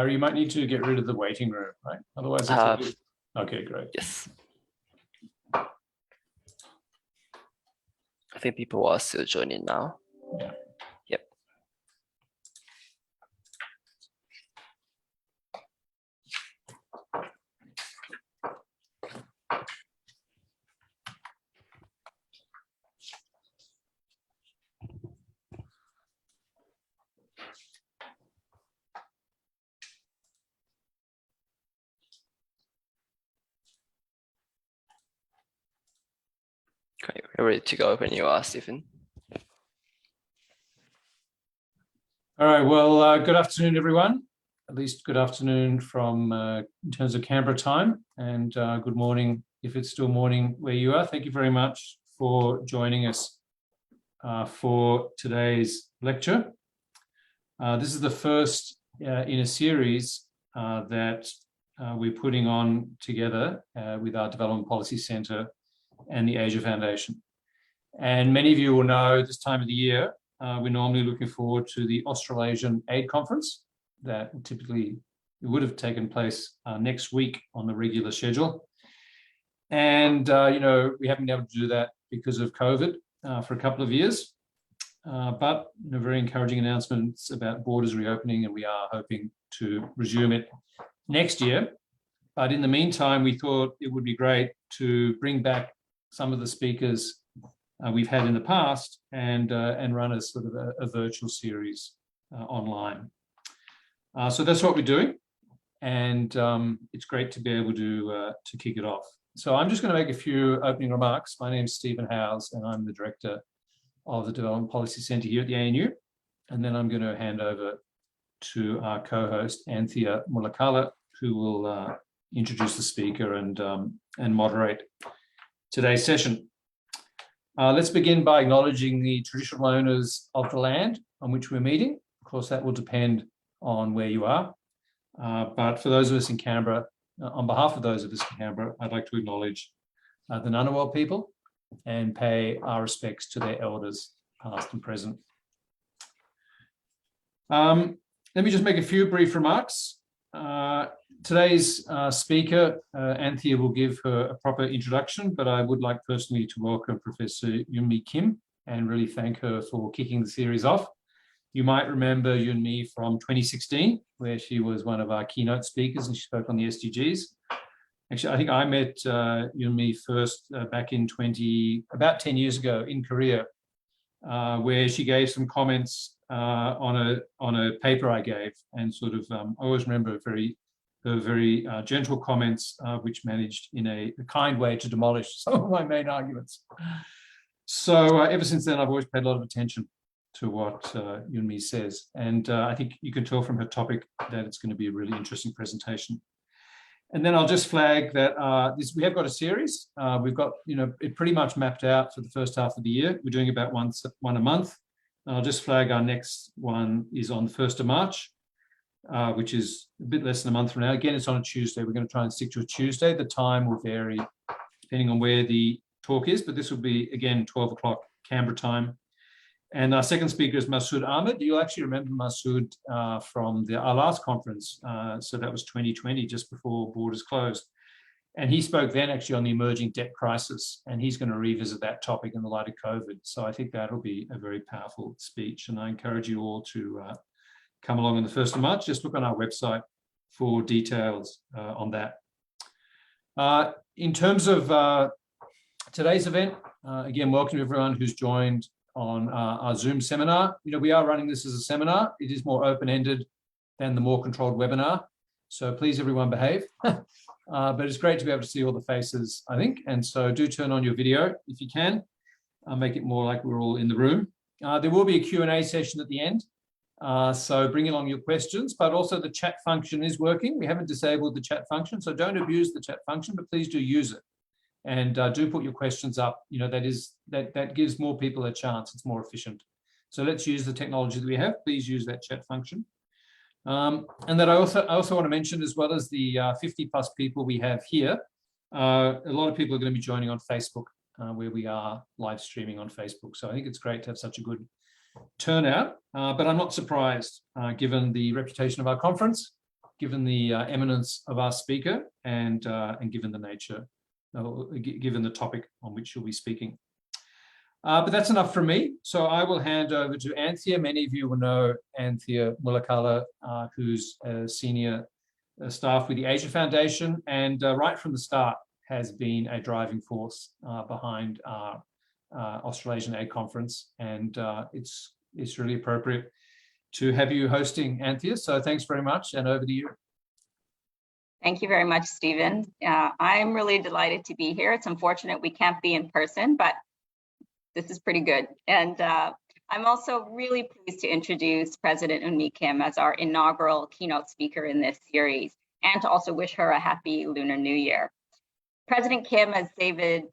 You might need to get rid of the waiting room, right? Otherwise, it's okay, great. Yes. I think people are still joining now. Yeah. Yep. Okay, we're ready to go when you are, Stephen. All right, well, good afternoon, everyone. At least good afternoon from, in terms of Canberra time, and good morning if it's still morning where you are. Thank you very much for joining us for today's lecture. This is the first in a series that we're putting on together with our Development Policy Centre and the Ewha Foundation. And many of you will know this time of the year, we're normally looking forward to the Australasian Aid Conference that typically would have taken place next week on the regular schedule. And, you know, we haven't been able to do that because of COVID for a couple of years. But you know, very encouraging announcements about borders reopening, and we are hoping to resume it next year. But in the meantime, we thought it would be great to bring back some of the speakers we've had in the past and run a sort of a virtual series online. So that's what we're doing, and it's great to be able to kick it off. So I'm just going to make a few opening remarks. My name is Stephen Howes, and I'm the Director of the Development Policy Centre here at the ANU. And then I'm going to hand over to our co-host, Anthea Mulakala, who will introduce the speaker and moderate today's session. Let's begin by acknowledging the traditional owners of the land on which we're meeting. Of course, that will depend on where you are. But for those of us in Canberra, on behalf of those of us in Canberra, I'd like to acknowledge the Ngunnawal people and pay our respects to their elders, past and present. Let me just make a few brief remarks. Today's speaker, Anthea, will give her a proper introduction, but I would like personally to welcome Professor Yunmi Kim and really thank her for kicking the series off. You might remember Yunmi from 2016, where she was one of our keynote speakers and she spoke on the SDGs. Actually, I think I met Yunmi first back in about 10 years ago in Korea, where she gave some comments on a paper I gave, and sort of I always remember her very gentle comments, which managed in a kind way to demolish some of my main arguments. So ever since then, I've always paid a lot of attention to what Yunmi says, and I think you can tell from her topic that it's going to be a really interesting presentation. And then I'll just flag that we have got a series. We've got, you know, it pretty much mapped out for the first half of the year. We're doing about one a month. And I'll just flag our next one is on the 1st of March, which is a bit less than a month from now. Again, it's on a Tuesday. We're going to try and stick to a Tuesday. The time will vary depending on where the talk is, but this will be, again, 12 o'clock Canberra time. And our second speaker is Masood Ahmed. You'll actually remember Masood from our last conference. So that was 2020, just before borders closed. And he spoke then actually on the emerging debt crisis, and he's going to revisit that topic in the light of COVID. So I think that'll be a very powerful speech. And I encourage you all to come along on the 1st of March. Just look on our website for details on that. In terms of today's event, again, welcome to everyone who's joined on our Zoom seminar. You know, we are running this as a seminar. It is more open-ended than the more controlled webinar. So please, everyone, behave. But it's great to be able to see all the faces, I think. And so do turn on your video if you can. Make it more like we're all in the room. There will be a Q&A session at the end. So bring along your questions, but also the chat function is working. We haven't disabled the chat function, so don't abuse the chat function, but please do use it. And do put your questions up. You know, that gives more people a chance. It's more efficient. So let's use the technology that we have. Please use that chat function. And that I also want to mention, as well as the 50+ people we have here, a lot of people are going to be joining on Facebook, where we are live streaming on Facebook. So I think it's great to have such a good turnout. But I'm not surprised, given the reputation of our conference given the eminence of our speaker and given the nature, given the topic on which you'll be speaking. But that's enough from me. So I will hand over to Anthea. Many of you will know Anthea Mulakala, who's a senior staff with the Asia Foundation, and right from the start has been a driving force behind our Australasian Aid Conference. And it's really appropriate to have you hosting, Anthea. So thanks very much, and over to you. Thank you very much, Stephen. I'm really delighted to be here. It's unfortunate we can't be in person, but this is pretty good. And I'm also really pleased to introduce President Ewha Kim as our inaugural keynote speaker in this series, and to also wish her a happy Lunar New Year. President Kim, as Stephen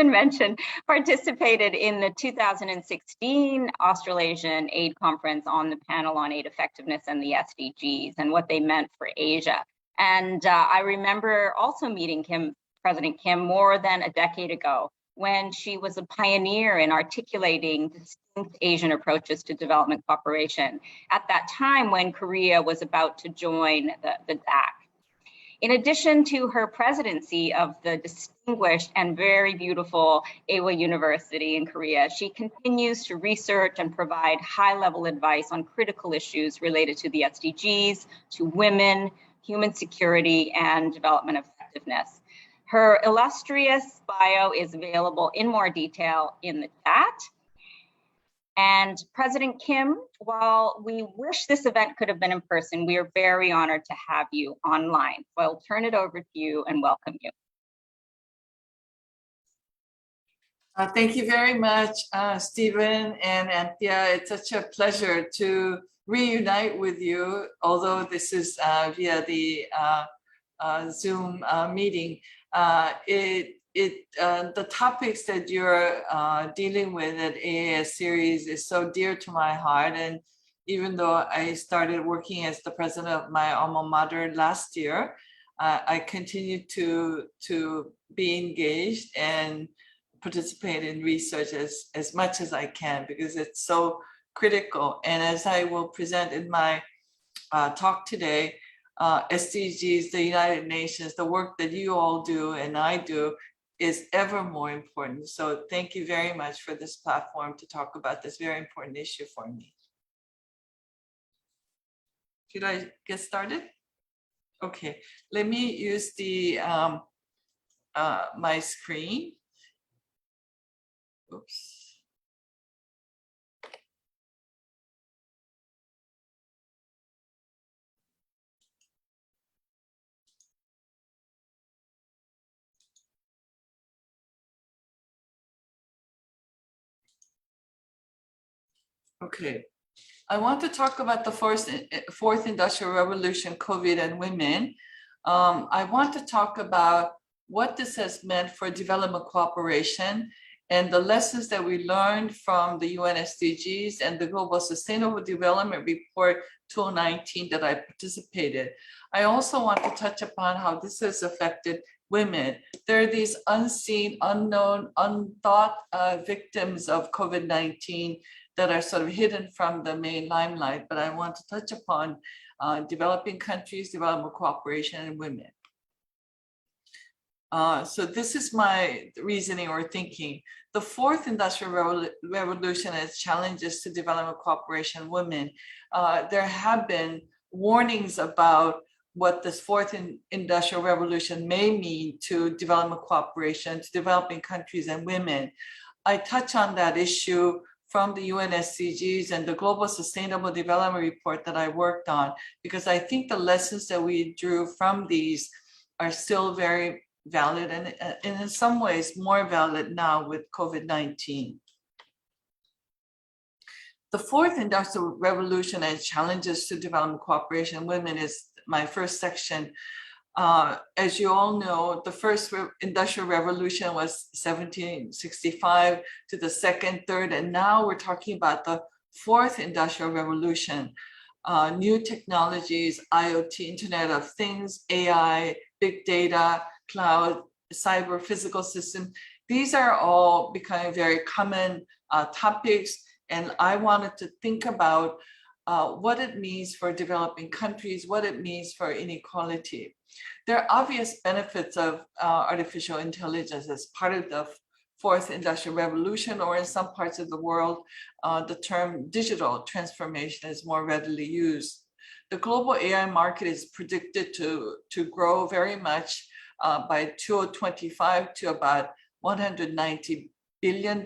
mentioned, participated in the 2016 Australasian Aid Conference on the panel on aid effectiveness and the SDGs and what they meant for Asia. And I remember also meeting President Kim more than a decade ago, when she was a pioneer in articulating distinct Asian approaches to development cooperation at that time when Korea was about to join the DAC. In addition to her presidency of the distinguished and very beautiful Ewha University in Korea, she continues to research and provide high-level advice on critical issues related to the SDGs, to women, human security, and development effectiveness. Her illustrious bio is available in more detail in the chat. And President Kim, while we wish this event could have been in person, we are very honored to have you online. So I'll turn it over to you and welcome you. Thank you very much, Stephen and Anthea. It's such a pleasure to reunite with you, although this is via the Zoom meeting. The topics that you're dealing with at AAS series is so dear to my heart. And even though I started working as the president of my alma mater last year, I continue to be engaged and participate in research as much as I can, because it's so critical. And as I will present in my talk today, SDGs, the United Nations, the work that you all do and I do is ever more important. So thank you very much for this platform to talk about this very important issue for me. Should I get started? Okay, let me use the my screen. Oops. Okay, I want to talk about the fourth industrial revolution, COVID and women. I want to talk about what this has meant for development cooperation and the lessons that we learned from the UN SDGs and the Global Sustainable Development Report 2019 that I participated. I also want to touch upon how this has affected women. There are these unseen, unknown, unthought victims of COVID-19 that are sort of hidden from the main limelight, but I want to touch upon developing countries, development cooperation, and women. So this is my reasoning or thinking. The fourth industrial revolution has challenges to development cooperation, women. There have been warnings about what this fourth industrial revolution may mean to development cooperation, to developing countries and women. I touch on that issue from the UN SDGs and the Global Sustainable Development Report that I worked on, because I think the lessons that we drew from these are still very valid and in some ways more valid now with COVID-19. The fourth industrial revolution and challenges to development cooperation women is my first section. As you all know, the first industrial revolution was 1765 to the second, third, and now we're talking about the fourth industrial revolution. New technologies, IoT, Internet of Things, AI, big data, cloud, cyber, physical system. These are all becoming very common topics. And I wanted to think about what it means for developing countries, what it means for inequality. There are obvious benefits of artificial intelligence as part of the fourth industrial revolution, or in some parts of the world, the term digital transformation is more readily used. The global AI market is predicted to grow very much by 2025 to about $190 billion.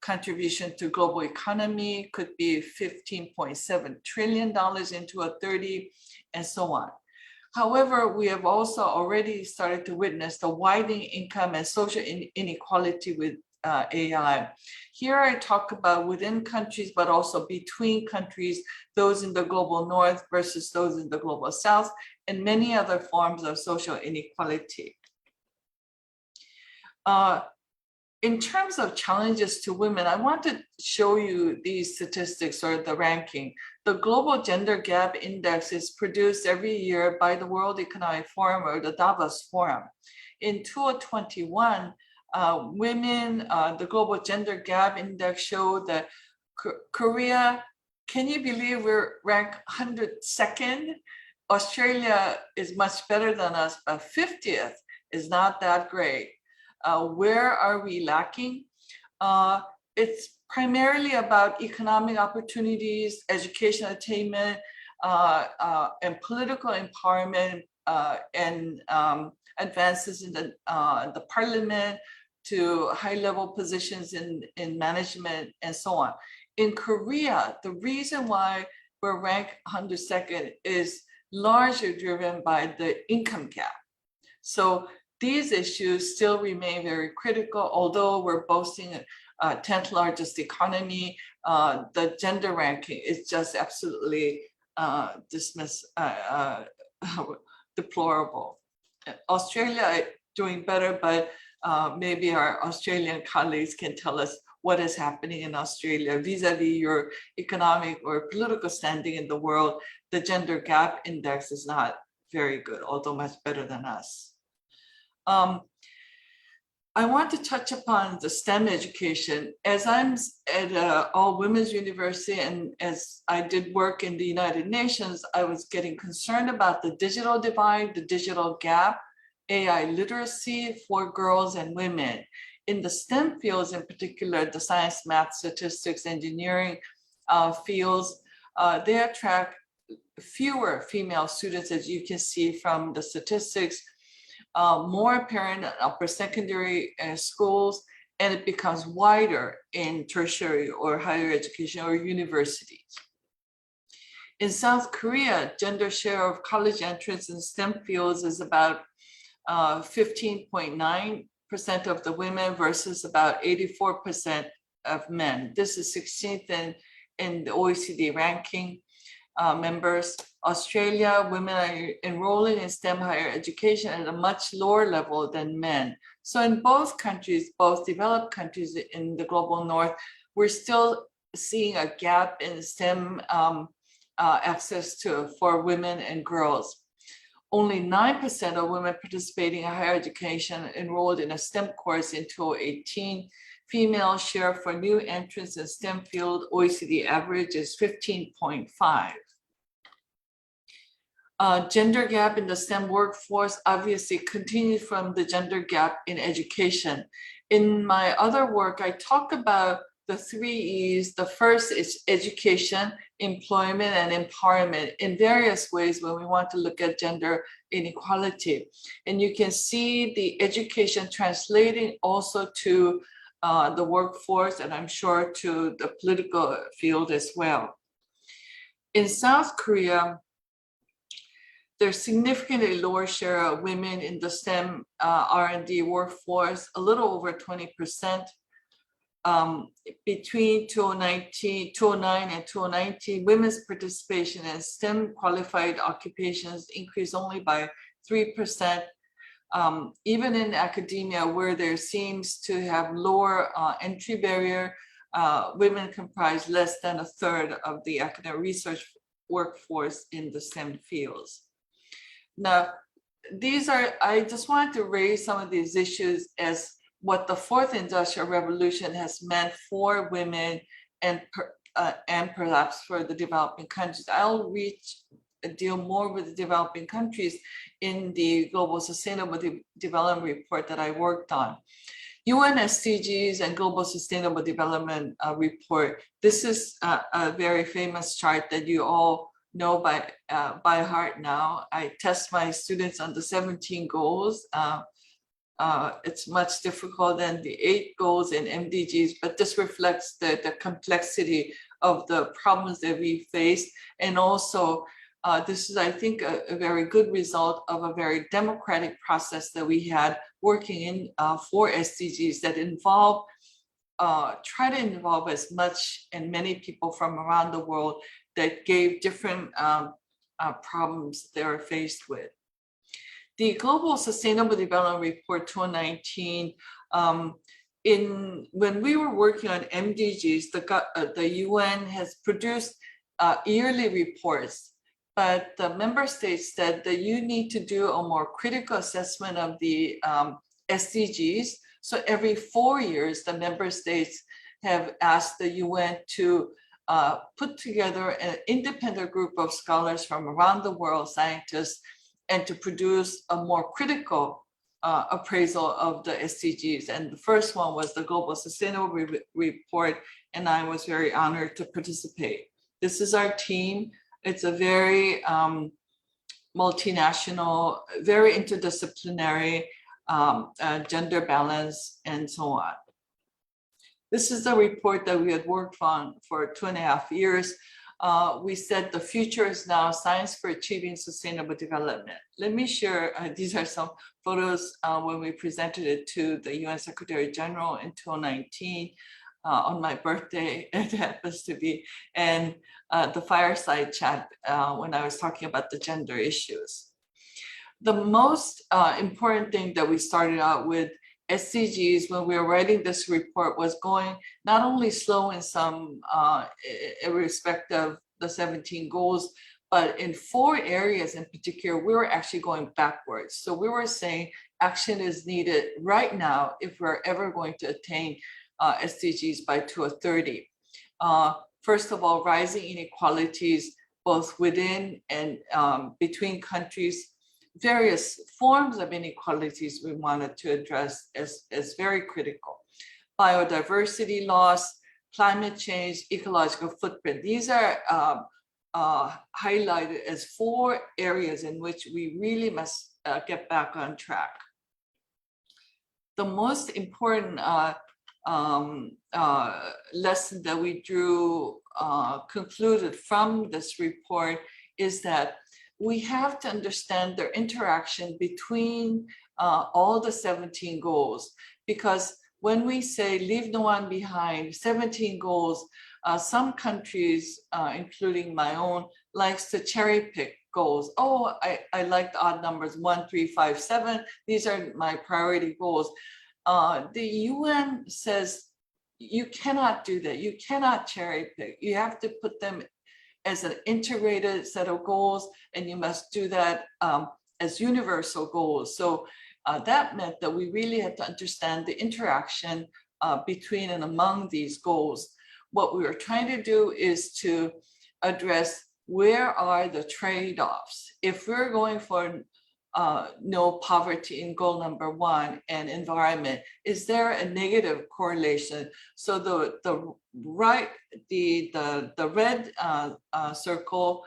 Contribution to global economy could be $15.7 trillion in 2030, and so on. However, we have also already started to witness the widening income and social inequality with AI. Here I talk about within countries, but also between countries, those in the global north versus those in the global south, and many other forms of social inequality. In terms of challenges to women, I want to show you these statistics or the ranking. The Global Gender Gap Index is produced every year by the World Economic Forum or the Davos Forum. In 2021, women, the Global Gender Gap Index showed that Korea, can you believe we're ranked 102nd? Australia is much better than us, but 50th is not that great. Where are we lacking? It's primarily about economic opportunities, education attainment, and political empowerment, and advances in the parliament to high-level positions in management and so on. In Korea, the reason why we're ranked 102nd is largely driven by the income gap. So these issues still remain very critical, although we're boasting a 10th largest economy. The gender ranking is just absolutely deplorable. Australia doing better, but maybe our Australian colleagues can tell us what is happening in Australia vis-a-vis your economic or political standing in the world. The gender gap index is not very good, although much better than us. I want to touch upon the STEM education. As I'm at all women's university and as I did work in the United Nations, I was getting concerned about the digital divide, the digital gap, AI literacy for girls and women. In the STEM fields in particular, the science, math, statistics, engineering fields, they attract fewer female students, as you can see from the statistics. More apparent in upper secondary schools, and it becomes wider in tertiary or higher education or universities. In South Korea, gender share of college entrance in STEM fields is about 15.9% of the women versus about 84% of men. This is 16th in the OECD ranking. Members. Australia, women are enrolling in STEM higher education at a much lower level than men. So in both countries, both developed countries in the global north, we're still seeing a gap in STEM access for women and girls. Only 9% of women participating in higher education enrolled in a STEM course in 2018. Female share for new entrants in STEM field, OECD average is 15.5. Gender gap in the STEM workforce obviously continues from the gender gap in education. In my other work, I talk about the 3 E's. The first is education, employment, and empowerment in various ways when we want to look at gender inequality. And you can see the education translating also to the workforce, and I'm sure to the political field as well. In South Korea, there's significantly lower share of women in the STEM R&D workforce, a little over 20%. Between 2009 and 2019, women's participation in STEM qualified occupations increased only by 3%. Even in academia, where there seems to have lower entry barrier, women comprise less than a third of the academic research workforce in the STEM fields. Now, I just wanted to raise some of these issues as what the fourth industrial revolution has meant for women and and perhaps for the developing countries. I'll deal more with the developing countries in the Global Sustainable Development Report that I worked on. UN SDGs and Global Sustainable Development Report. This is a very famous chart that you all know by heart now. I test my students on the 17 goals. It's much difficult than the 8 goals in MDGs, but this reflects the complexity of the problems that we face. And also, this is, I think, a very good result of a very democratic process that we had working in for SDGs that involve, try to involve as much and many people from around the world that gave different problems they were faced with. The Global Sustainable Development Report 2019, when we were working on MDGs, the UN has produced yearly reports, but the member states said that you need to do a more critical assessment of the SDGs. So every 4 years, the member states have asked the UN to put together an independent group of scholars from around the world, scientists, and to produce a more critical appraisal of the SDGs. And the first one was the Global Sustainable Report, and I was very honored to participate. This is our team. It's a very multinational, very interdisciplinary, gender balance, and so on. This is the report that we had worked on for 2.5 years. We said the future is now science for achieving sustainable development. Let me share, these are some photos when we presented it to the UN Secretary General in 2019 on my birthday, it happens to be, and the fireside chat when I was talking about the gender issues. The most important thing that we started out with SDGs when we were writing this report was going not only slow in some irrespective of the 17 goals, but in 4 areas in particular, we were actually going backwards. So we were saying action is needed right now if we're ever going to attain SDGs by 2030. First of all, rising inequalities, both within and between countries, various forms of inequalities we wanted to address as very critical. Biodiversity loss, climate change, ecological footprint. These are highlighted as 4 areas in which we really must get back on track. The most important lesson that we concluded from this report is that we have to understand their interaction between all the 17 goals, because when we say leave no one behind, 17 goals, some countries, including my own, likes to cherry pick goals. Oh, I like the odd numbers, 1, 3, 5, 7. These are my priority goals. The UN says you cannot do that. You cannot cherry pick. You have to put them as an integrated set of goals, and you must do that as universal goals. So that meant that we really had to understand the interaction between and among these goals. What we were trying to do is to address where are the trade-offs. If we're going for no poverty in goal number 1 and environment, is there a negative correlation? So the red circle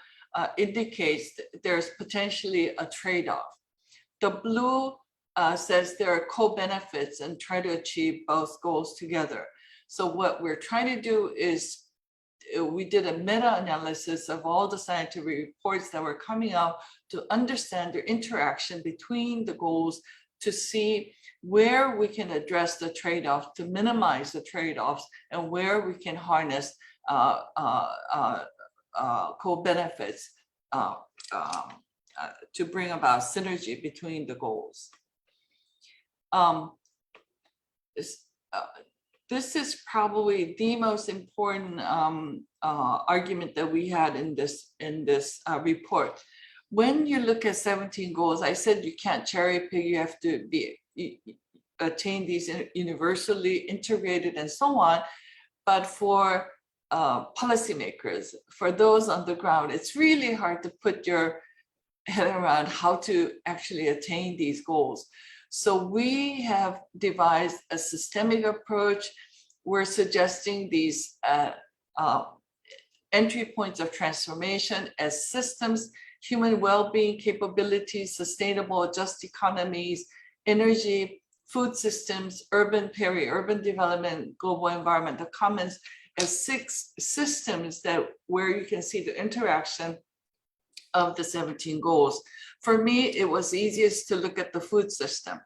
indicates there's potentially a trade-off. The blue says there are co-benefits and try to achieve both goals together. So what we're trying to do is we did a meta-analysis of all the scientific reports that were coming out to understand the interaction between the goals, to see where we can address the trade-offs, to minimize the trade-offs, and where we can harness co-benefits to bring about synergy between the goals. This is probably the most important argument that we had in this report. When you look at 17 goals, I said you can't cherry pick, you have to attain these universally integrated and so on. But for policymakers, for those on the ground, it's really hard to put your head around how to actually attain these goals. So we have devised a systemic approach. We're suggesting these entry points of transformation as systems, human well-being capabilities, sustainable just economies, energy, food systems, urban, peri-urban development, global environment, the commons, as 6 systems where you can see the interaction of the 17 goals. For me, it was easiest to look at the food system.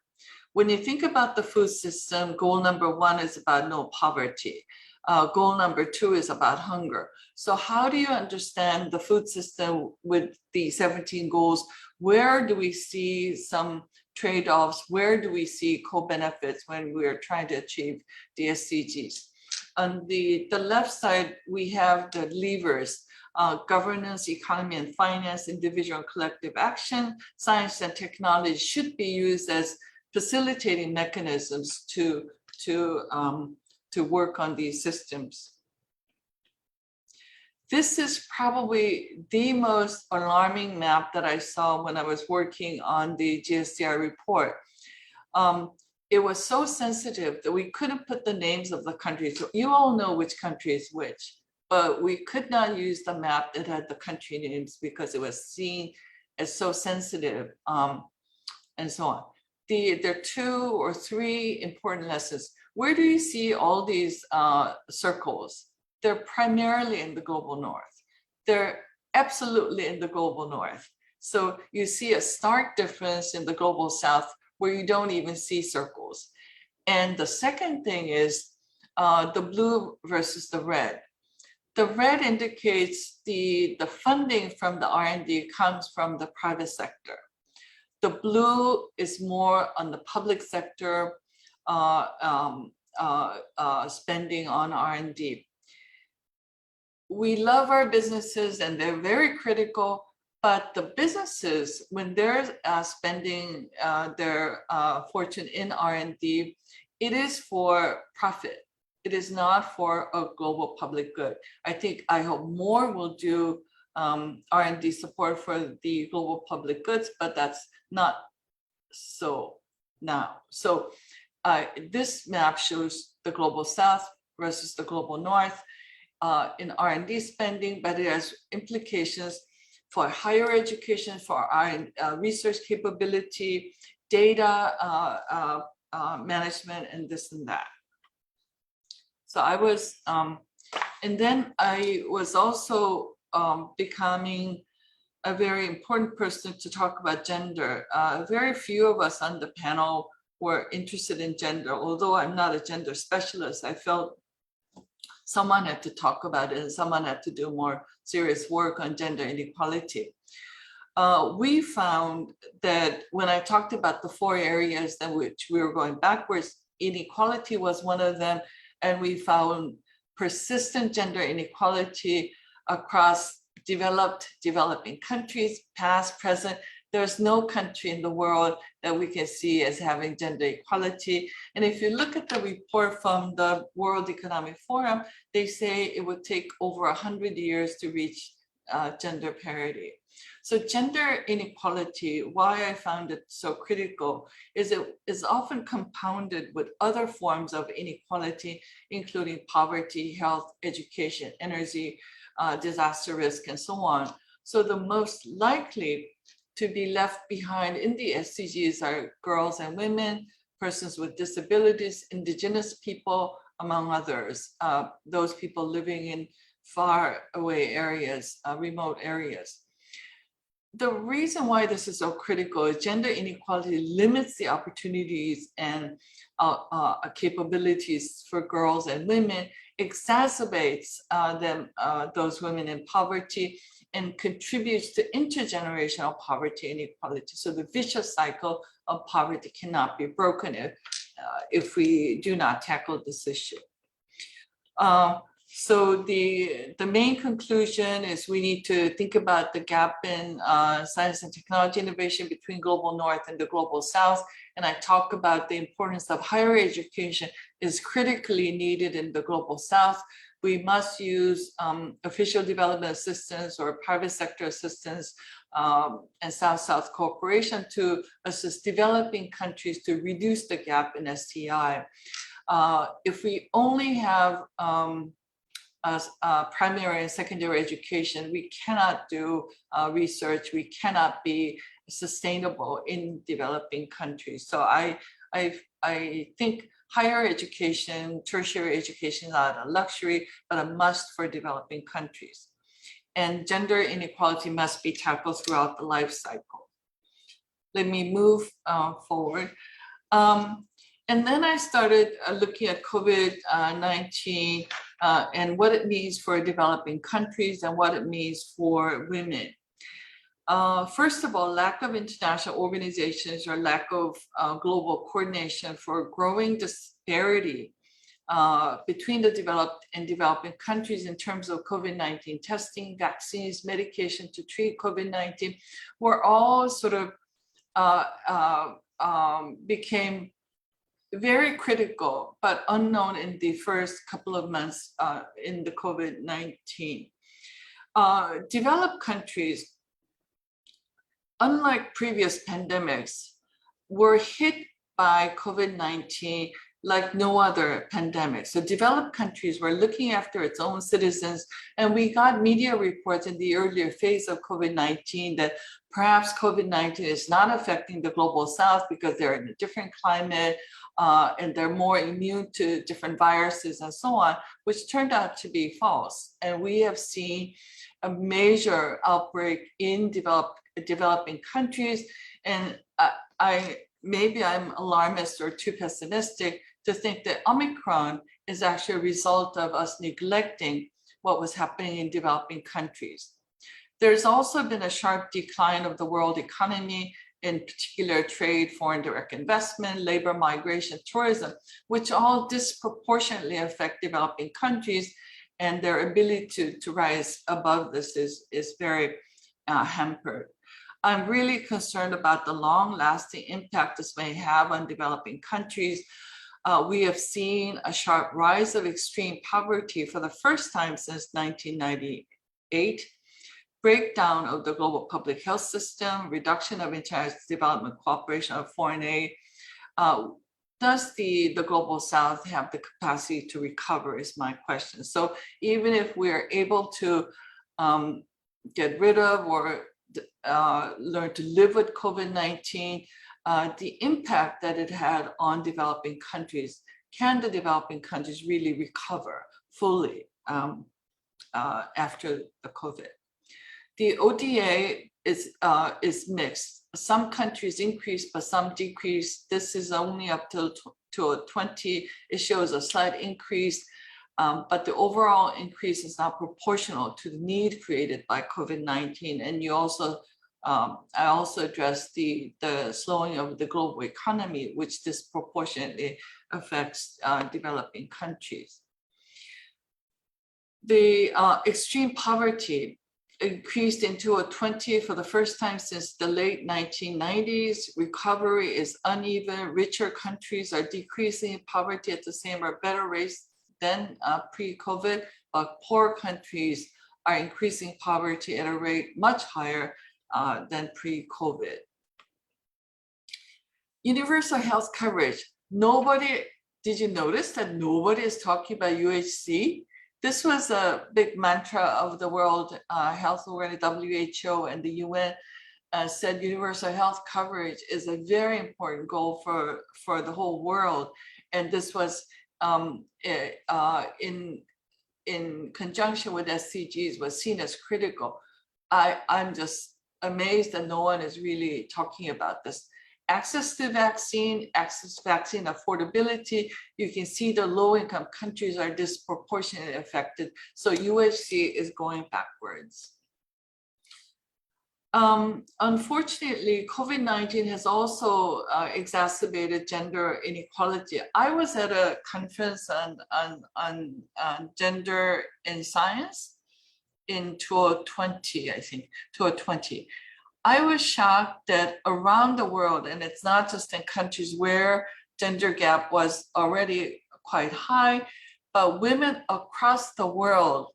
When you think about the food system, goal number 1 is about no poverty. Goal number 2 is about hunger. So how do you understand the food system with the 17 goals? Where do we see some trade-offs? Where do we see co-benefits when we're trying to achieve the SDGs? On the left side, we have the levers: governance, economy and finance, individual and collective action. Science and technology should be used as facilitating mechanisms to work on these systems. This is probably the most alarming map that I saw when I was working on the GSDR report. It was so sensitive that we couldn't put the names of the countries. So you all know which country is which, but we could not use the map that had the country names because it was seen as so sensitive, and so on. There are 2 or 3 important lessons. Where do you see all these circles? They're primarily in the global north. They're absolutely in the global north. So you see a stark difference in the global south where you don't even see circles. And the second thing is the blue versus the red. The red indicates the funding from the R&D comes from the private sector. The blue is more on the public sector spending on R&D. We love our businesses and they're very critical, but the businesses, when they're spending their fortune in R&D, it is for profit. It is not for a global public good. I hope more will do R&D support for the global public goods, but that's not so now. So this map shows the global south versus the global north in R&D spending, but it has implications for higher education, for our research capability, data management, and this and that. So I was, and then I was also becoming a very important person to talk about gender. Very few of us on the panel were interested in gender. Although I'm not a gender specialist, I felt someone had to talk about it and someone had to do more serious work on gender inequality. We found that when I talked about the 4 areas in which we were going backwards, inequality was one of them, and we found persistent gender inequality across developing countries, past, present. There's no country in the world that we can see as having gender equality. And if you look at the report from the World Economic Forum, they say it would take over 100 years to reach gender parity. So gender inequality, why I found it so critical, is it is often compounded with other forms of inequality, including poverty, health, education, energy, disaster risk, and so on. So the most likely to be left behind in the SDGs are girls and women, persons with disabilities, indigenous people, among others, those people living in far away areas, remote areas. The reason why this is so critical is gender inequality limits the opportunities and capabilities for girls and women, exacerbates those women in poverty, and contributes to intergenerational poverty and inequality. So the vicious cycle of poverty cannot be broken if we do not tackle this issue. So the main conclusion is we need to think about the gap in science and technology innovation between global north and the global south. And I talk about the importance of higher education is critically needed in the global south, We must use official development assistance or private sector assistance and South-South cooperation to assist developing countries to reduce the gap in STI. If we only have primary and secondary education, we cannot do research, we cannot be sustainable in developing countries. So I think higher education, tertiary education is not a luxury, but a must for developing countries. And gender inequality must be tackled throughout the life cycle. Let me move forward. And then I started looking at COVID-19 and what it means for developing countries and what it means for women. First of all, lack of international organizations or lack of global coordination for growing disparity between the developed and developing countries in terms of COVID-19 testing, vaccines, medication to treat COVID-19 were all sort of became very critical, but unknown in the first couple of months in the COVID-19. Developed countries, unlike previous pandemics, were hit by COVID-19 like no other pandemic. So developed countries were looking after its own citizens, and we got media reports in the earlier phase of COVID-19 that perhaps COVID-19 is not affecting the global south because they're in a different climate and they're more immune to different viruses and so on, which turned out to be false. And we have seen a major outbreak in developing countries. And maybe I'm alarmist or too pessimistic to think that Omicron is actually a result of us neglecting what was happening in developing countries. There's also been a sharp decline of the world economy, in particular trade, foreign direct investment, labor migration, tourism, which all disproportionately affect developing countries, and their ability to rise above this is very hampered. I'm really concerned about the long-lasting impact this may have on developing countries. We have seen a sharp rise of extreme poverty for the first time since 1998, breakdown of the global public health system, reduction of international development cooperation of foreign aid. Does the global south have the capacity to recover is my question. So even if we're able to get rid of or learn to live with COVID-19, the impact that it had on developing countries, can the developing countries really recover fully after the COVID? The ODA is mixed. Some countries increase, but some decrease. This is only up to 20. It shows a slight increase, but the overall increase is not proportional to the need created by COVID-19. And you also, I also addressed the slowing of the global economy, which disproportionately affects developing countries. The extreme poverty increased into a 20 for the first time since the late 1990s. Recovery is uneven. Richer countries are decreasing poverty at the same or better rates than pre-COVID, but poor countries are increasing poverty at a rate much higher than pre-COVID. Universal health coverage. Nobody, did you notice that nobody is talking about UHC? This was a big mantra of the World Health Organization, WHO, and the UN said universal health coverage is a very important goal for the whole world. And this was in conjunction with SDGs was seen as critical. I'm just amazed that no one is really talking about this. Access to vaccine affordability. You can see the low-income countries are disproportionately affected. So UHC is going backwards. Unfortunately, COVID-19 has also exacerbated gender inequality. I was at a conference on gender in science in 2020, I think, 2020. I was shocked that around the world, and it's not just in countries where gender gap was already quite high, but women across the world,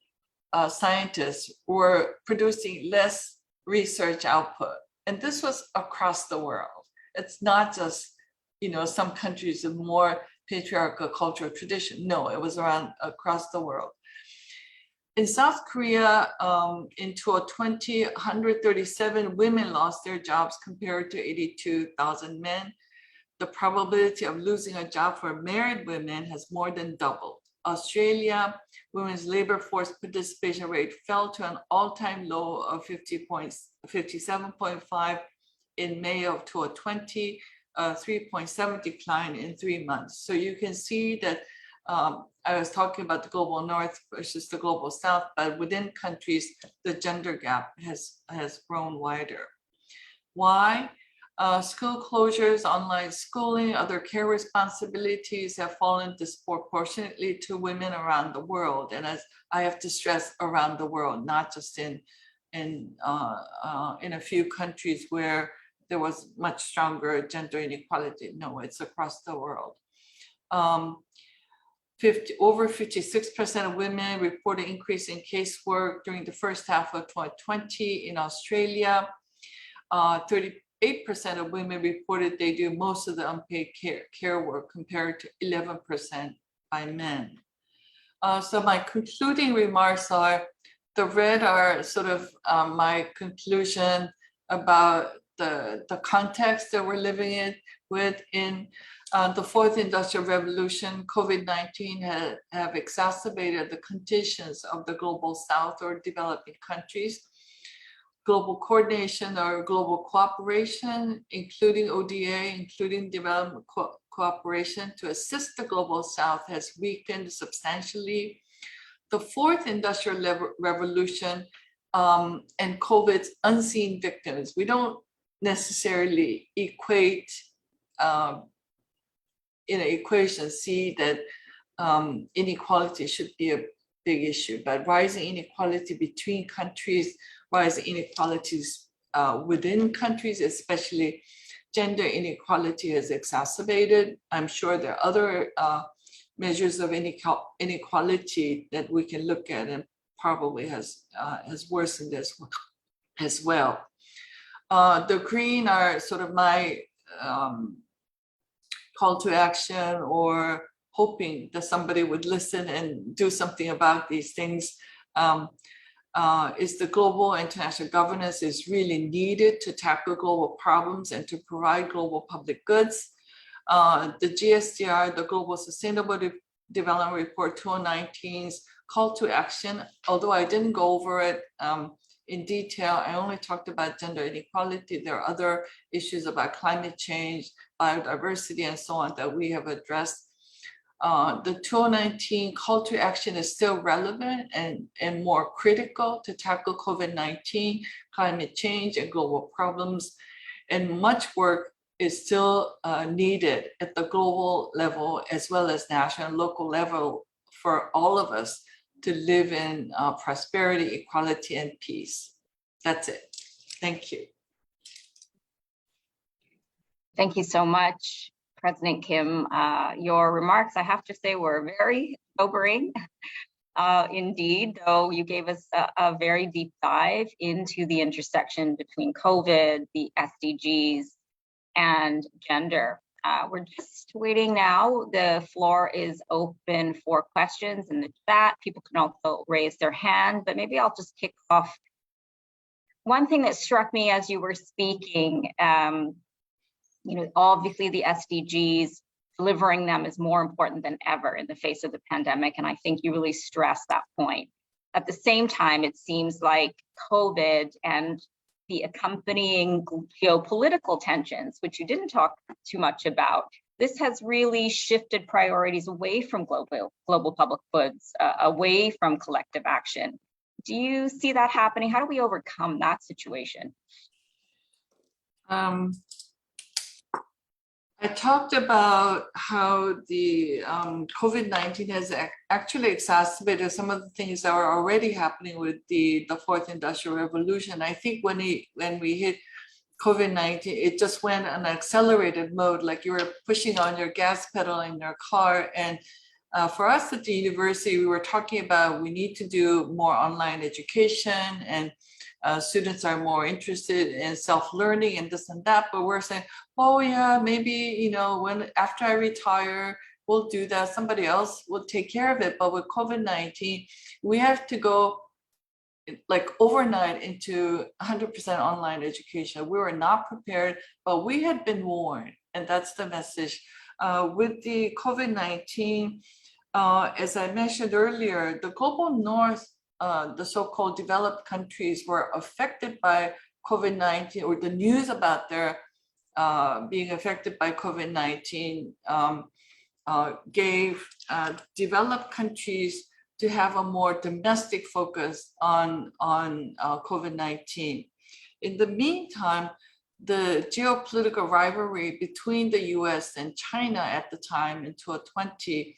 scientists, were producing less research output. And this was across the world. It's not just, some countries with more patriarchal cultural tradition. No, it was around across the world. In South Korea, in 2020, 137 women lost their jobs compared to 82,000 men. The probability of losing a job for married women has more than doubled. Australia, women's labor force participation rate fell to an all-time low of 57.5 in May of 2020, a 3.7 decline in 3 months. So you can see that I was talking about the global north versus the global south, but within countries, the gender gap has grown wider. Why? School closures, online schooling, other care responsibilities have fallen disproportionately to women around the world. And as I have to stress, around the world, not just in a few countries where there was much stronger gender inequality. No, it's across the world. Over 56% of women reported increase in casework during the first half of 2020 in Australia. 38% of women reported they do most of the unpaid care work compared to 11% by men. So my concluding remarks are, the red are sort of my conclusion about the context that we're living in the fourth industrial revolution. COVID-19 have exacerbated the conditions of the global south or developing countries. Global coordination or global cooperation, including ODA, including development cooperation to assist the global south, has weakened substantially. The fourth industrial revolution and COVID's unseen victims. We don't necessarily equate in an equation, see that inequality should be a big issue, but rising inequality between countries, rising inequalities within countries, especially gender inequality, has exacerbated. I'm sure there are other measures of inequality that we can look at, and probably has worsened as well. The green are sort of my call to action, or hoping that somebody would listen and do something about these things. Is the global international governance is really needed to tackle global problems and to provide global public goods. The GSDR, the Global Sustainable Development Report 2019's call to action, although I didn't go over it in detail, I only talked about gender inequality. There are other issues about climate change, biodiversity, and so on that we have addressed. The 2019 call to action is still relevant and more critical to tackle COVID-19, climate change, and global problems. And much work is still needed at the global level, as well as national and local level, for all of us to live in prosperity, equality, and peace. That's it. Thank you. Thank you so much, President Kim. Your remarks, I have to say, were very sobering indeed, though you gave us a very deep dive into the intersection between COVID, the SDGs, and gender. We're just waiting now. The floor is open for questions in the chat. People can also raise their hand, but maybe I'll just kick off. One thing that struck me as you were speaking, obviously the SDGs, delivering them is more important than ever in the face of the pandemic. And I think you really stressed that point. At the same time, it seems like COVID and the accompanying geopolitical tensions, which you didn't talk too much about, this has really shifted priorities away from global public goods, away from collective action. Do you see that happening? How do we overcome that situation? I talked about how the COVID-19 has actually exacerbated some of the things that were already happening with the fourth industrial revolution. I think when we hit COVID-19, it just went on an accelerated mode, like you were pushing on your gas pedal in your car, and For us at the university, we were talking about we need to do more online education, and students are more interested in self-learning and this and that. But we're saying, oh yeah, maybe, you know, when after I retire, we'll do that. Somebody else will take care of it. But with COVID-19, we have to go like overnight into 100% online education. We were not prepared, but we had been warned, and that's the message. With the COVID-19, as I mentioned earlier, the global north, the so-called developed countries were affected by COVID-19, or the news about their being affected by COVID-19 gave developed countries to have a more domestic focus on COVID-19. In the meantime, the geopolitical rivalry between the US and China at the time in 2020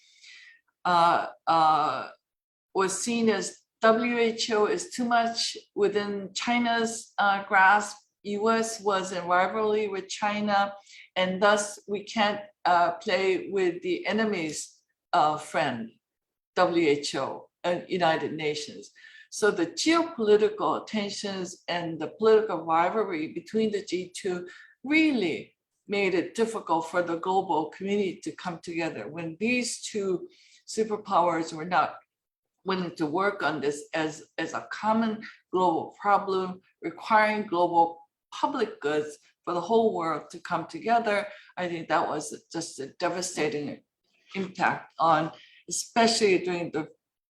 was seen as WHO is too much within China's grasp. US was in rivalry with China, and thus we can't play with the enemy's friend, WHO, United Nations. So the geopolitical tensions and the political rivalry between the G2 really made it difficult for the global community to come together. When these two superpowers were not willing to work on this as a common global problem, requiring global public goods for the whole world to come together, I think that was just a devastating impact on, especially during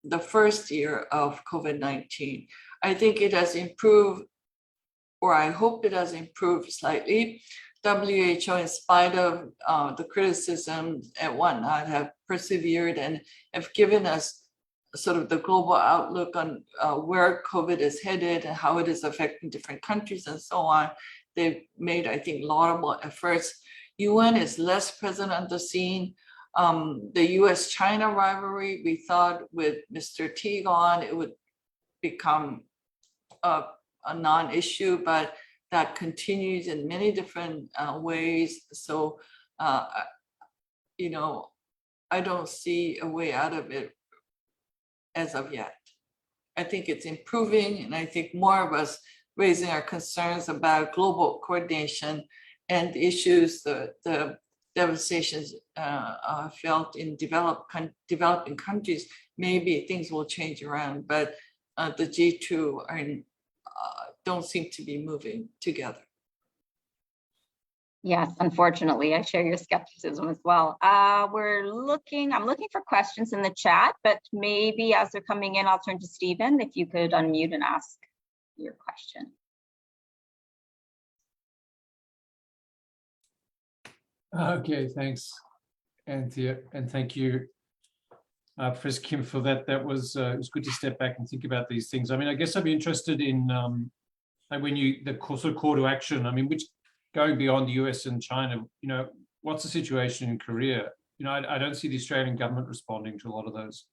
the first year of COVID-19. I think it has improved, or I hope it has improved slightly. WHO, in spite of the criticism and whatnot, have persevered and have given us sort of the global outlook on where COVID is headed and how it is affecting different countries and so on. They've made, I think, laudable efforts. UN is less present on the scene. The US-China rivalry, we thought with Mr. T gone, it would become a non-issue, but that continues in many different ways. So, you know, I don't see a way out of it as of yet. I think it's improving, and I think more of us raising our concerns about global coordination and issues, the devastations felt in developing countries. Maybe things will change around, but the G2 don't seem to be moving together. Yes, unfortunately, I share your skepticism as well. I'm looking for questions in the chat, but maybe as they're coming in, I'll turn to Stephen, if you could unmute and ask your question. Okay, thanks, Anthea, and thank you, Professor Kim, for that. That was it was good to step back and think about these things. I mean, I guess I'd be interested in like when the sort of call to action. I mean, which going beyond the US and China, you know, what's the situation in Korea? You know, I don't see the Australian government responding to a lot of those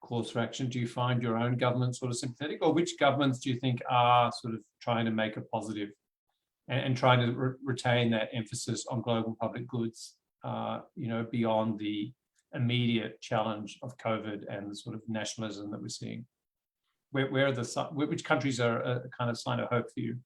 calls for action. Do you find your own government sort of sympathetic, or which governments do you think are sort of trying to make a positive and trying to retain that emphasis on global public goods, you know, beyond the immediate challenge of COVID and the sort of nationalism that we're seeing? Which countries are a kind of sign of hope for you?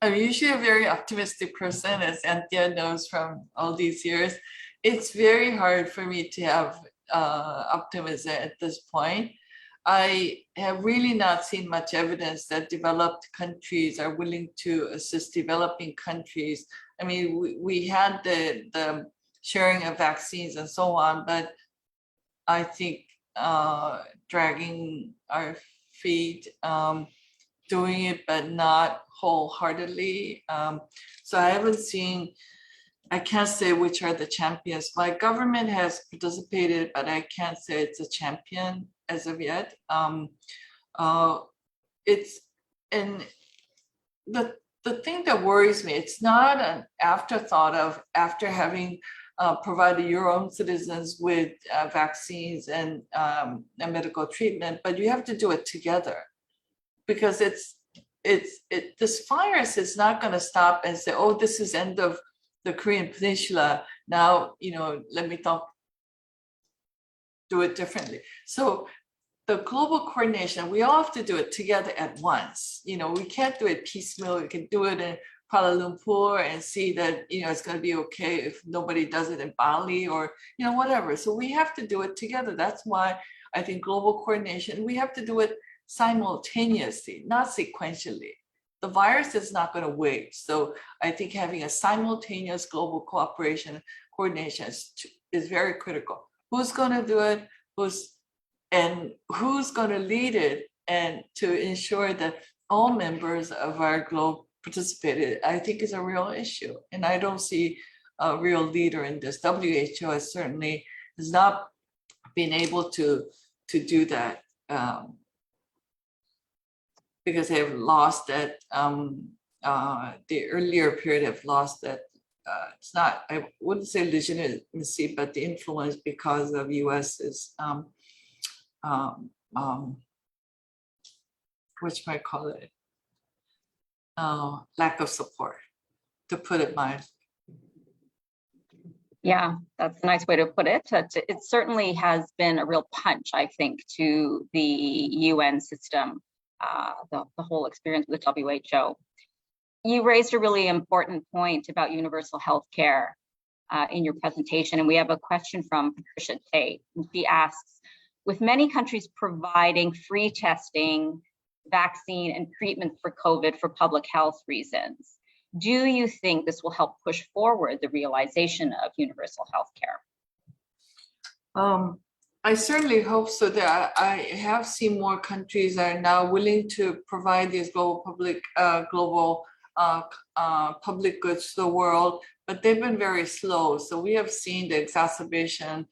I'm usually a very optimistic person, as Anthea knows from all these years. It's very hard for me to have optimism at this point. I have really not seen much evidence that developed countries are willing to assist developing countries. I mean, we had the sharing of vaccines and so on, but I think dragging our feet, doing it, but not wholeheartedly. So I haven't seen, I can't say which are the champions. My government has participated, but I can't say it's a champion as of yet. It's, and the thing that worries me, it's not an afterthought of after having provided your own citizens with vaccines and medical treatment, but you have to do it together. Because this virus is not going to stop and say, oh, this is end of the Korean Peninsula. Now, let me do it differently. So the global coordination, we all have to do it together at once. We can't do it piecemeal. We can do it in Kuala Lumpur and see that, it's going to be okay if nobody does it in Bali or, whatever. So we have to do it together. That's why I think global coordination, we have to do it simultaneously, not sequentially. The virus is not going to wait. So I think having a simultaneous global coordination is very critical. Who's going to do it? Who's going to lead it, and to ensure that all members of our globe participated, I think is a real issue. And I don't see a real leader in this. WHO has certainly not been able to do that because they have lost that, the earlier period have lost that. It's not, I wouldn't say legitimacy, but the influence because of US's what you might call it, lack of support, to put it mildly. Yeah, that's a nice way to put it. It certainly has been a real punch, I think, to the UN system, the whole experience with the WHO. You raised a really important point about universal health care in your presentation, and we have a question from Patricia Tate. She asks, with many countries providing free testing, vaccine, and treatment for COVID for public health reasons, do you think this will help push forward the realization of universal health care? I certainly hope so. That I have seen more countries are now willing to provide these public goods to the world, but they've been very slow. So we have seen the exacerbation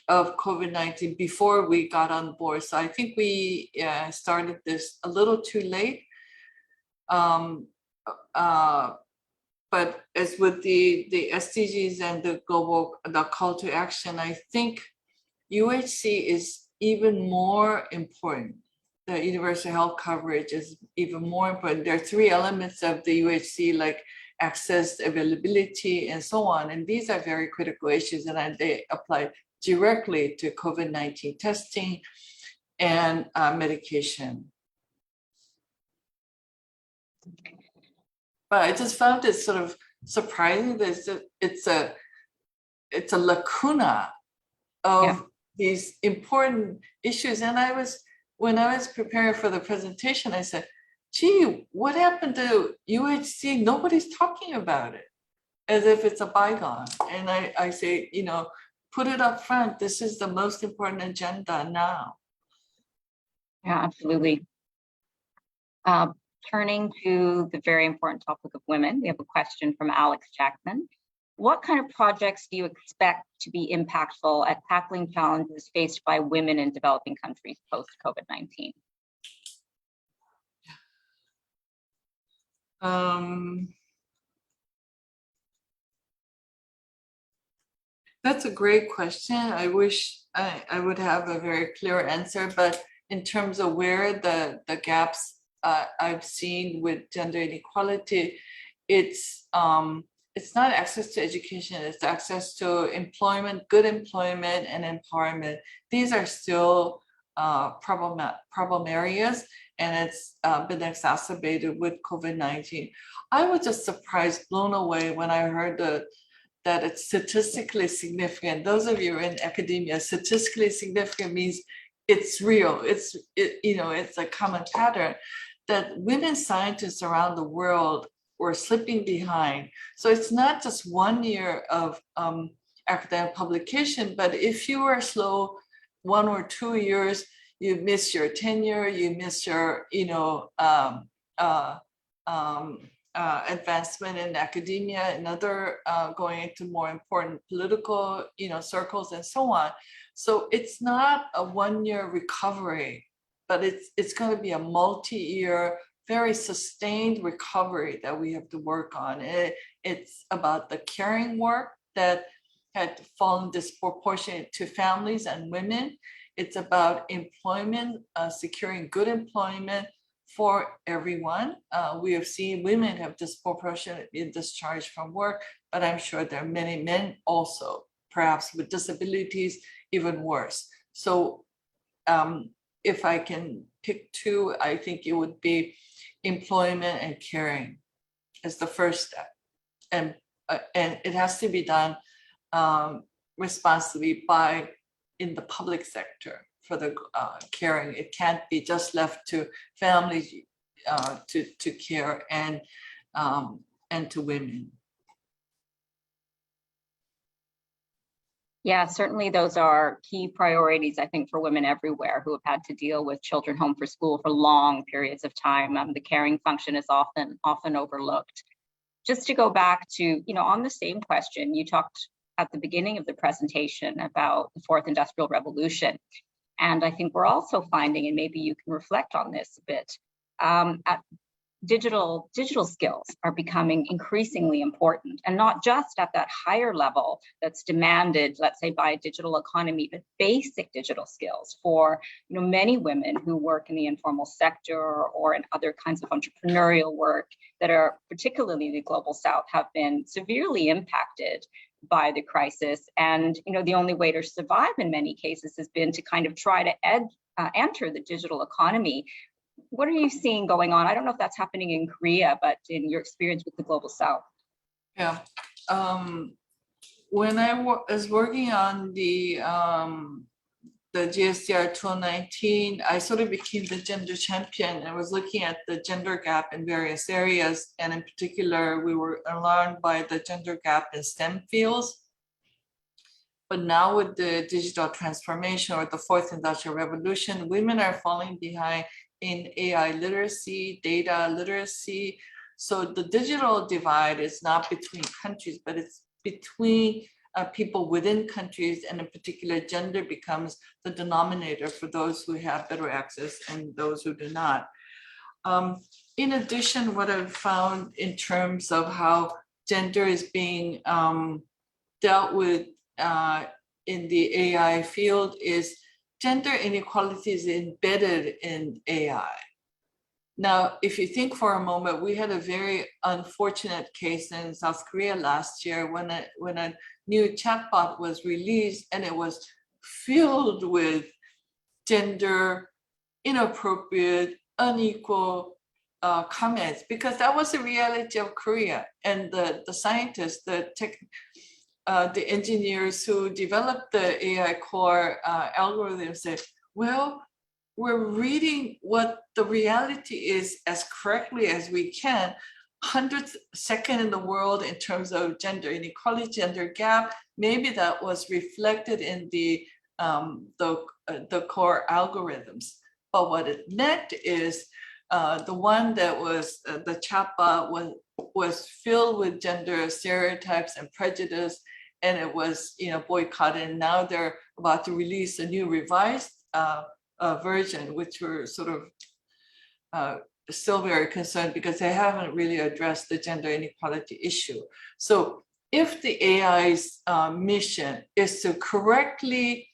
of COVID-19 before we got on board. So I think we started this a little too late. But as with the SDGs and the call to action, I think UHC is even more important. The universal health coverage is even more important. There are three elements of the UHC, like access, availability, and so on. And these are very critical issues, and they apply directly to COVID-19 testing and medication. But I just found it sort of surprising that it's a lacuna of these important issues. And when I was preparing for the presentation, I said, gee, what happened to UHC? Nobody's talking about it, as if it's a bygone. And I say, put it up front. This is the most important agenda now. Yeah, absolutely. Turning to the very important topic of women, we have a question from Alex Jackson. What kind of projects do you expect to be impactful at tackling challenges faced by women in developing countries post-COVID-19? That's a great question. I wish I would have a very clear answer, but in terms of where the gaps I've seen with gender inequality, it's not access to education, it's access to employment, good employment, and empowerment. These are still problem areas, and it's been exacerbated with COVID-19. I was just surprised, blown away when I heard that it's statistically significant. Those of you in academia, statistically significant means it's real. It's a common pattern that women scientists around the world were slipping behind. So it's not just 1 year of academic publication, but if you were slow 1 or 2 years, you miss your tenure, you miss your advancement in academia and other going into more important political circles and so on. So it's not a 1 year recovery, but it's going to be a multi-year, very sustained recovery that we have to work on. It's about the caring work that had fallen disproportionate to families and women. It's about employment, securing good employment for everyone. We have seen women have disproportionately discharged from work, but I'm sure there are many men also, perhaps with disabilities, even worse. So if I can pick two, I think it would be employment and caring as the first step. And it has to be done responsibly in the public sector for the caring. It can't be just left to families to care and to women. Yeah, certainly those are key priorities, I think, for women everywhere who have had to deal with children home for school for long periods of time. The caring function is often overlooked. Just to go back to, on the same question, you talked at the beginning of the presentation about the fourth industrial revolution. And I think we're also finding, and maybe you can reflect on this a bit, digital skills are becoming increasingly important, and not just at that higher level that's demanded, let's say, by a digital economy, but basic digital skills for many women who work in the informal sector or in other kinds of entrepreneurial work that are, particularly the global South, have been severely impacted by the crisis. And the only way to survive in many cases has been to kind of try to enter the digital economy. What are you seeing going on? I don't know if that's happening in Korea, but in your experience with the global South. Yeah. When I was working on the GSDR 2019, I sort of became the gender champion. I was looking at the gender gap in various areas. And in particular, we were alarmed by the gender gap in STEM fields. But now with the digital transformation or the fourth industrial revolution, women are falling behind in AI literacy, data literacy. So the digital divide is not between countries, but it's between people within countries, and in particular, gender becomes the denominator for those who have better access and those who do not. In addition, what I've found in terms of how gender is being dealt with in the AI field is gender inequality is embedded in AI. Now, if you think for a moment, we had a very unfortunate case in South Korea last year when a new chatbot was released, and it was filled with gender inappropriate, unequal comments, because that was the reality of Korea. And the scientists, the engineers who developed the AI core algorithms said, well, we're reading what the reality is as correctly as we can. 102nd in the world in terms of gender inequality, gender gap. Maybe that was reflected in the core algorithms. But what it meant is the one that was the chatbot was filled with gender stereotypes and prejudice, and it was boycotted. And now they're about to release a new revised version, which we're sort of still very concerned because they haven't really addressed the gender inequality issue. So if the AI's mission is to correctly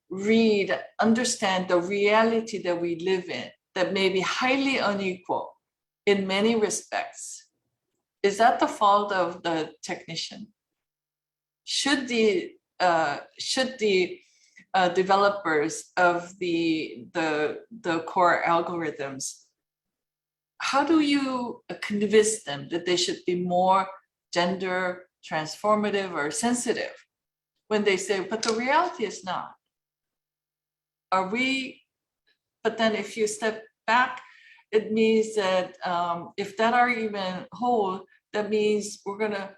read, understand the reality that we live in, that may be highly unequal in many respects, is that the fault of the technician? Should the developers of the core algorithms, how do you convince them that they should be more gender transformative or sensitive when they say, but the reality is not? But then if you step back, it means that if that argument holds, that means we're gonna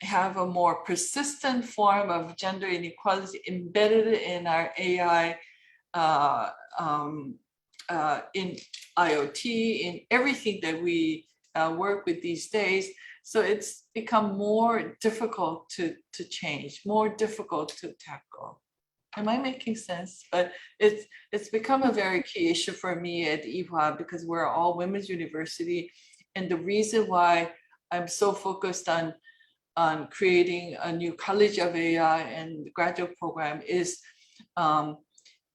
have a more persistent form of gender inequality embedded in our AI, in IoT, in everything that we work with these days. So it's become more difficult to change, more difficult to tackle. Am I making sense? But it's become a very key issue for me at Ewha because we're all women's university. And the reason why I'm so focused on creating a new college of AI and graduate program is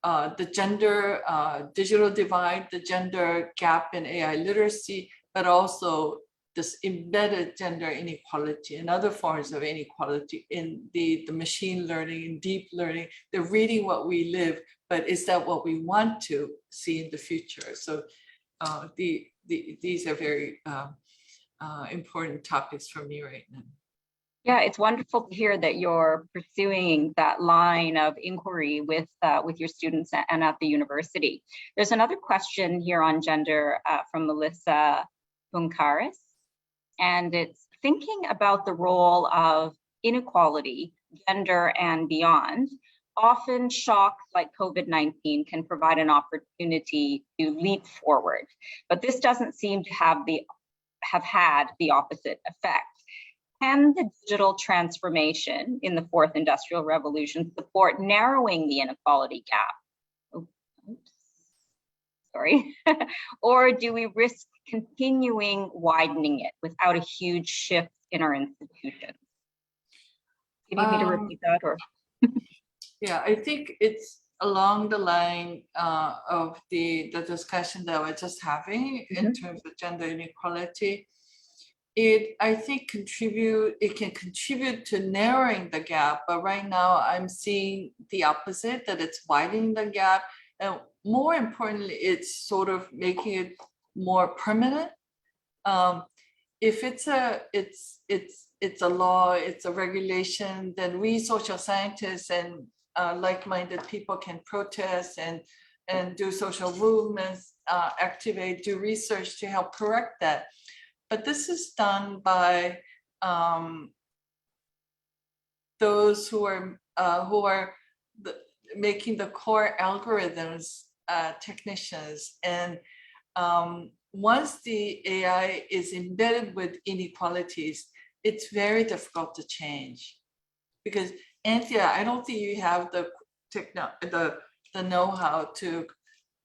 the gender digital divide, the gender gap in AI literacy, but also this embedded gender inequality and other forms of inequality in the machine learning and deep learning. They're reading what we live, but is that what we want to see in the future? So these are very important topics for me right now. Yeah, it's wonderful to hear that you're pursuing that line of inquiry with your students and at the university. There's another question here on gender from Melissa Bunkaris, and it's thinking about the role of inequality, gender and beyond. Often shocks like COVID-19 can provide an opportunity to leap forward, but this doesn't seem to have had the opposite effect. Can the digital transformation in the fourth industrial revolution support narrowing the inequality gap? Oh, oops. Sorry. Or do we risk continuing widening it without a huge shift in our institutions? Do you need me to repeat that, or? Yeah, I think it's along the line of the discussion that we're just having in terms of gender inequality. I think it can contribute to narrowing the gap, but right now I'm seeing the opposite, that it's widening the gap, and more importantly, it's sort of making it more permanent. If it's a law, it's a regulation, then we social scientists and like-minded people can protest and do social movements, activate, do research to help correct that. But this is done by those who are making the core algorithms, technicians. And once the AI is embedded with inequalities, it's very difficult to change. Because Anthea, I don't think you have the know-how to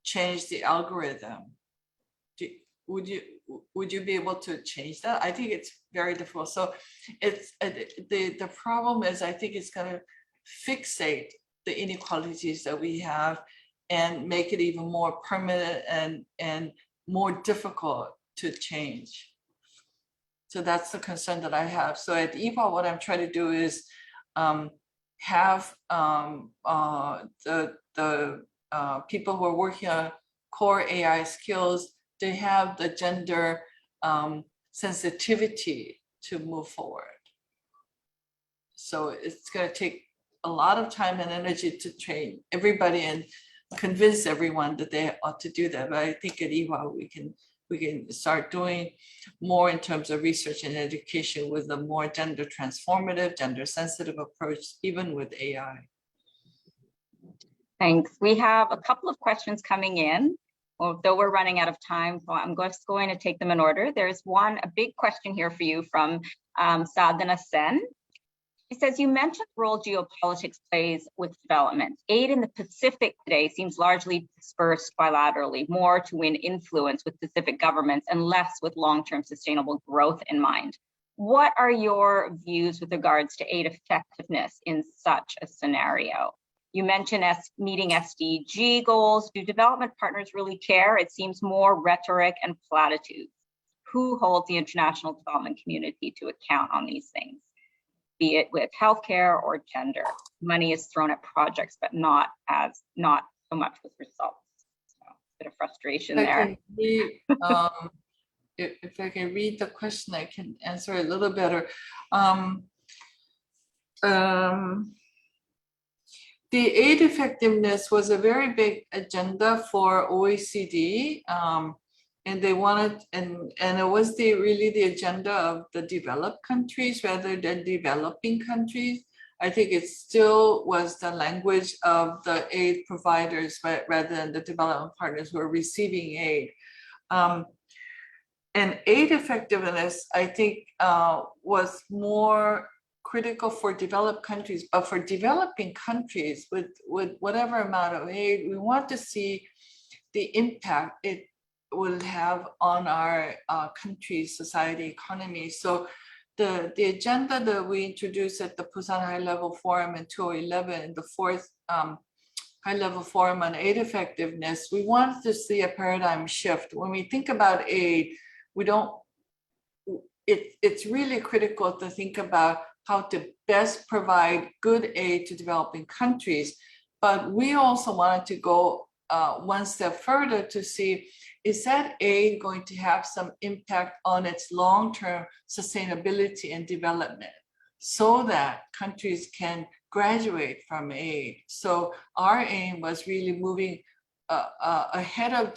change the algorithm. Would you be able to change that? I think it's very difficult. So it's the problem is, I think it's going to fixate the inequalities that we have and make it even more permanent and more difficult to change. So that's the concern that I have. So at Ewha, what I'm trying to do is have the people who are working on core AI skills, they have the gender sensitivity to move forward. So it's going to take a lot of time and energy to train everybody and convince everyone that they ought to do that. But I think at Ewha we can start doing more in terms of research and education with a more gender transformative, gender sensitive approach, even with AI. Thanks. We have a couple of questions coming in, although we're running out of time, so I'm just going to take them in order. There's a big question here for you from Sadhana Sen. He says, you mentioned the role geopolitics plays with development. Aid in the Pacific today seems largely dispersed bilaterally, more to win influence with Pacific governments and less with long-term sustainable growth in mind. What are your views with regards to aid effectiveness in such a scenario? You mentioned meeting SDG goals. Do development partners really care? It seems more rhetoric and platitudes. Who holds the international development community to account on these things? Be it with healthcare or gender. Money is thrown at projects, but not so much with results. So, a bit of frustration there. If I can read the question, I can answer a little better. The aid effectiveness was a very big agenda for OECD, and they wanted, and it was really the agenda of the developed countries rather than developing countries. I think it still was the language of the aid providers, rather than the development partners who are receiving aid. And aid effectiveness, I think, was more critical for developed countries, but for developing countries with whatever amount of aid, we want to see the impact it will have on our country, society, economy. So the agenda that we introduced at the Busan High Level Forum in 2011, the fourth high-level forum on aid effectiveness, we wanted to see a paradigm shift. When we think about aid, it's really critical to think about how to best provide good aid to developing countries. But we also wanted to go one step further to see, is that aid going to have some impact on its long-term sustainability and development so that countries can graduate from aid? So our aim was really moving ahead of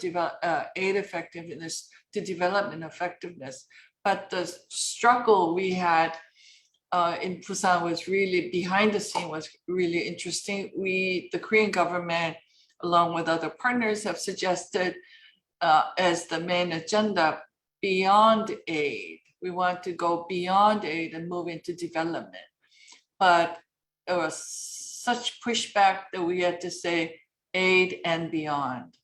aid effectiveness to development effectiveness. But the struggle we had in Busan was really, behind the scene was really interesting. The Korean government, along with other partners, have suggested as the main agenda, beyond aid. We want to go beyond aid and move into development. But there was such pushback that we had to say aid and beyond.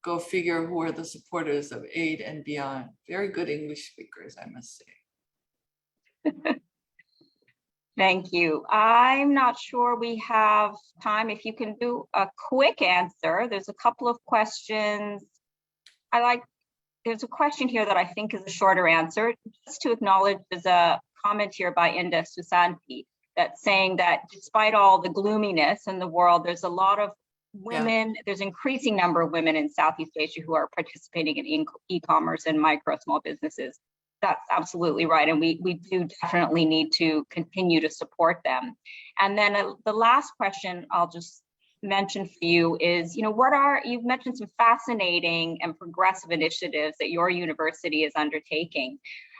Go figure who are the supporters of aid and beyond. Very good English speakers, I must say. Thank you. I'm not sure we have time. If you can do a quick answer, there's a couple of questions. There's a question here that I think is a shorter answer. Just to acknowledge, there's a comment here by Inda Susanti that's saying that despite all the gloominess in the world, there's a lot of women, there's an increasing number of women in Southeast Asia who are participating in e-commerce and micro small businesses. That's absolutely right. And we do definitely need to continue to support them. And then the last question I'll just mention for you is, you've mentioned some fascinating and progressive initiatives that your university is undertaking.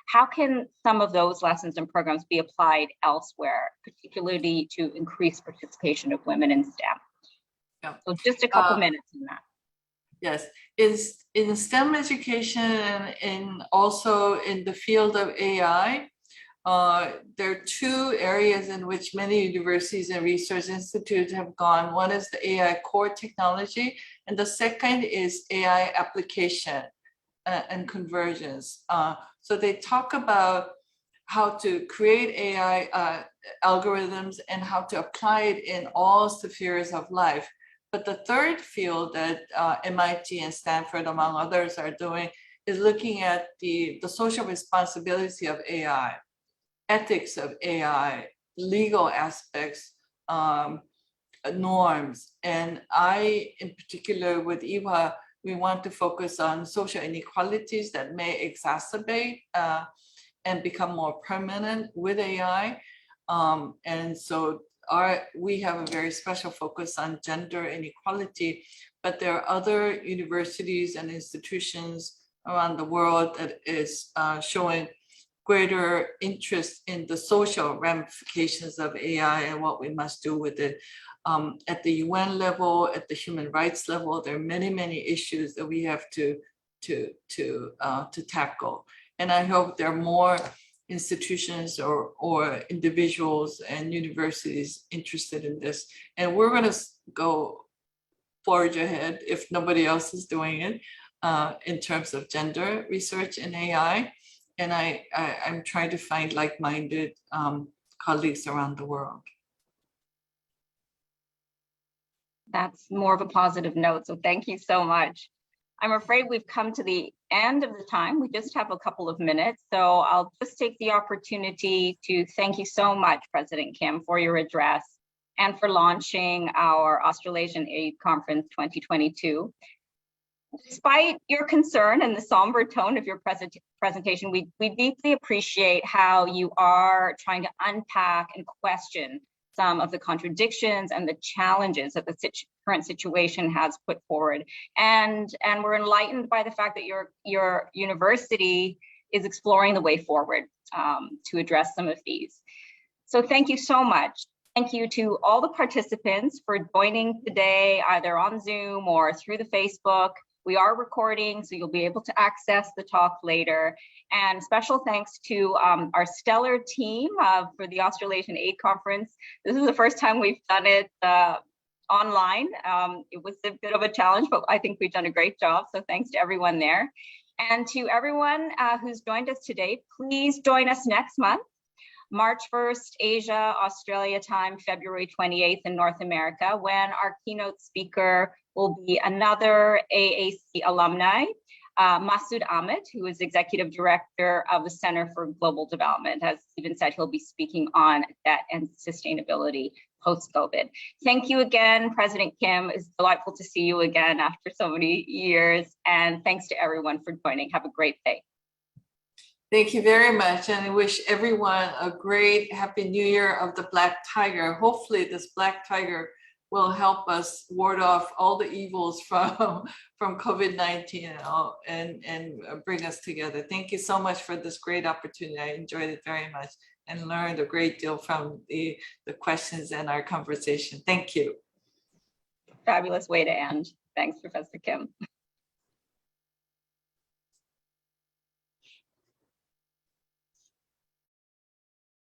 How can some of those lessons and programs be applied elsewhere, particularly to increase participation of women in STEM? Yeah. So just a couple minutes on that. Yes, is in STEM education and also in the field of AI, there are two areas in which many universities and research institutes have gone. One is the AI core technology, and the second is AI application and convergence. So they talk about how to create AI algorithms and how to apply it in all spheres of life. But the third field that MIT and Stanford, among others, are doing is looking at the social responsibility of AI, ethics of AI, legal aspects, norms. And I, in particular with Ewha, we want to focus on social inequalities that may exacerbate and become more permanent with AI. And so we have a very special focus on gender inequality, but there are other universities and institutions around the world that is showing greater interest in the social ramifications of AI and what we must do with it. At the UN level, at the human rights level, there are many, many issues that we have to tackle. And I hope there are more institutions or individuals and universities interested in this. And we're going to go forge ahead if nobody else is doing it in terms of gender research in AI. And I'm trying to find like-minded colleagues around the world. That's more of a positive note, so thank you so much. I'm afraid we've come to the end of the time. We just have a couple of minutes, so I'll just take the opportunity to thank you so much, President Kim, for your address and for launching our Australasian Aid Conference 2022. Despite your concern and the somber tone of your presentation, we deeply appreciate how you are trying to unpack and question some of the contradictions and the challenges that the current situation has put forward. And we're enlightened by the fact that your university is exploring the way forward to address some of these. So thank you so much. Thank you to all the participants for joining today, either on Zoom or through the Facebook. We are recording, so you'll be able to access the talk later. And special thanks to our stellar team for the Australasian Aid Conference. This is the first time we've done it online. It was a bit of a challenge, but I think we've done a great job. So thanks to everyone there. And to everyone who's joined us today, please join us next month. March 1st, Asia, Australia time, February 28th in North America, when our keynote speaker will be another AAC alumni, Masood Ahmed, who is Executive Director of the Center for Global Development. As Stephen said, he'll be speaking on debt and sustainability post-COVID. Thank you again, President Kim. It's delightful to see you again after so many years. And thanks to everyone for joining. Have a great day. Thank you very much. And I wish everyone a great Happy New Year of the Black Tiger. Hopefully this Black Tiger will help us ward off all the evils from COVID-19 and bring us together. Thank you so much for this great opportunity. I enjoyed it very much and learned a great deal from the questions and our conversation. Thank you. Fabulous way to end. Thanks, Professor Kim.